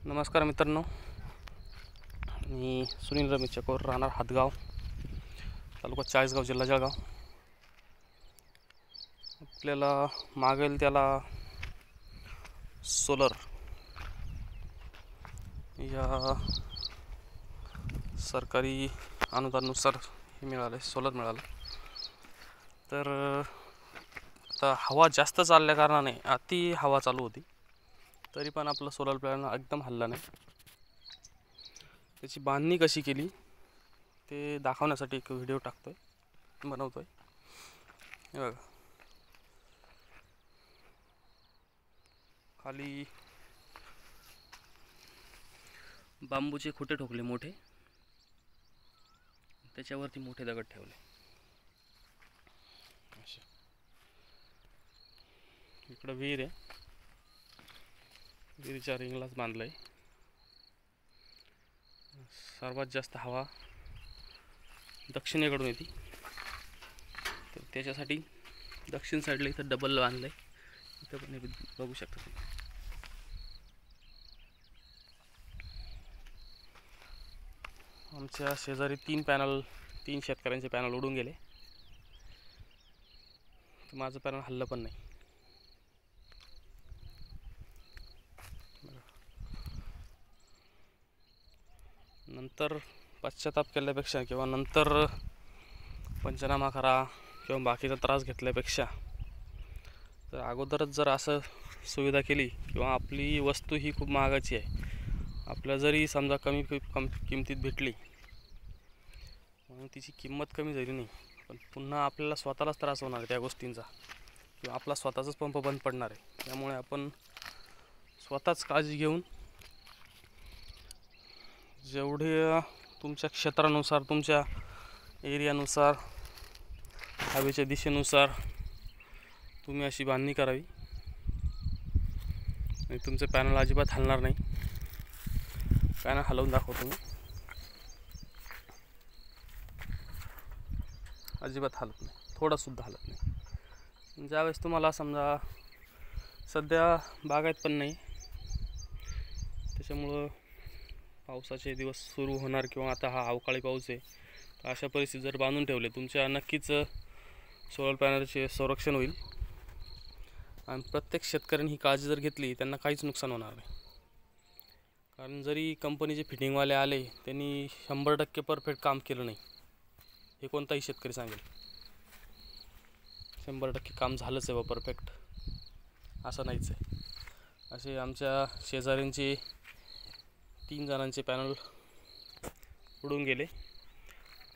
नमस्कार मित्रांनो, मी सुनील रमेश चकोर, राहणार हातगाव, तालुका चाळीसगाव, जिल्हा जळगाव. आपल्याला मागेल त्याला सोलर या सरकारी अनुदानानुसार हे मिळाले, सोलर मिळालं. तर आता हवा जास्त चालल्या कारणाने अति हवा चालू होती, तरी पण आपलं सोलर प्लॅनर एकदम हलला नाही. त्याची बांधणी कशी केली ते दाखवण्यासाठी एक व्हिडिओ बनवतोय. हे बघा, खाली बांबूचे खोटे ठोकले मोठे, त्याच्यावरती मोठे दगड ठेवले. इकडं विहीर आहे, विहिरीच्या रिंगलाच बांधलंय. सर्वात जास्त हवा दक्षिणेकडून येते, तर त्याच्यासाठी दक्षिण साईडला इथं डबल बांधलंय. इथं पण बघू शकता तुम्ही. आमच्या शेजारी तीन शेतकऱ्यांचे पॅनल उडून गेले, तर माझं पॅनल हल्लं पण नाही. नंतर पश्चाताप केल्यापेक्षा किंवा नंतर पंचनामा करा किंवा बाकीचा त्रास घेतल्यापेक्षा जर अगोदरच जर असं सुविधा केली, किंवा आपली वस्तू ही खूप महागाची आहे, आपल्याला जरी समजा कमी किमतीत भेटली म्हणून तिची किंमत कमी झाली नाही, पण पुन्हा आपल्याला स्वतःलाच त्रास होणार आहे त्या गोष्टींचा, किंवा आपला स्वतःचाच पंप बंद पडणार आहे. त्यामुळे आपण स्वतःच काळजी घेऊन जेवढे तुमच्या क्षेत्रानुसार, तुमच्या एरियानुसार, हवेच्या दिशेनुसार तुम्ही अशी बांधणी करावी, आणि तुमचे पॅनल अजिबात हलणार नाही. पॅनल हलवून दाखवतो मी, अजिबात हलत नाही, थोडासुद्धा हलत नाही. ज्यावेळेस तुम्हाला समजा सध्या बागायत पण नाही, त्याच्यामुळं पावसाचे दिवस सुरू होणार, किंवा आता हा अवकाळी पाऊस आहे, तर अशा परिस्थितीत जर बांधून ठेवले, तुमच्या नक्कीच सोलर पॅनलचे संरक्षण होईल. आणि प्रत्येक शेतकऱ्यांनी ही काळजी जर घेतली, त्यांना काहीच नुकसान होणार नाही. कारण जरी कंपनीचे फिटिंगवाले आले, त्यांनी 100% परफेक्ट काम केलं नाही, हे कोणताही शेतकरी सांगेल. 100% काम झालंच आहे बा परफेक्ट, असं नाहीच आहे. असे आमच्या शेजाऱ्यांचे 3 जणांचे पॅनल उडून गेले.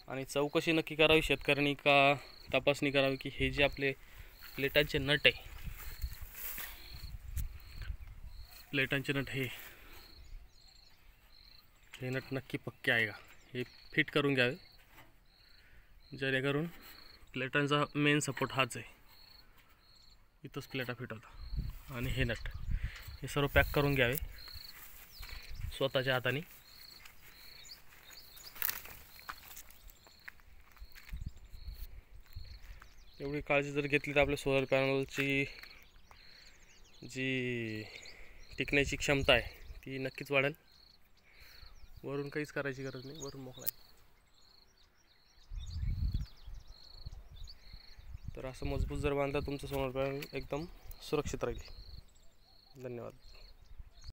आणि चौकशी नक्की करावी शेतकऱ्यांनी, का तपासणी करावी की हे जे आपले प्लेटांचे नट आहे, प्लेटांचे नट हे नट नक्की पक्के आहे का, हे फिट करून घ्यावे, जेणेकरून प्लेटांचा मेन सपोर्ट हाच आहे, इथंच प्लेटा फिट होता. आणि हे नट हे सर्व पॅक करून घ्यावे स्वतःच्या हाताने. एवढी काळजी जर घेतली तर आपल्या सोलर पॅनलची जी टिकण्याची क्षमता आहे ती नक्कीच वाढेल. वरून काहीच करायची गरज नाही, वरून मोकळा आहे. तर असं मजबूत जर बांधला तुमचं सोलर पॅनल एकदम सुरक्षित राहील. धन्यवाद.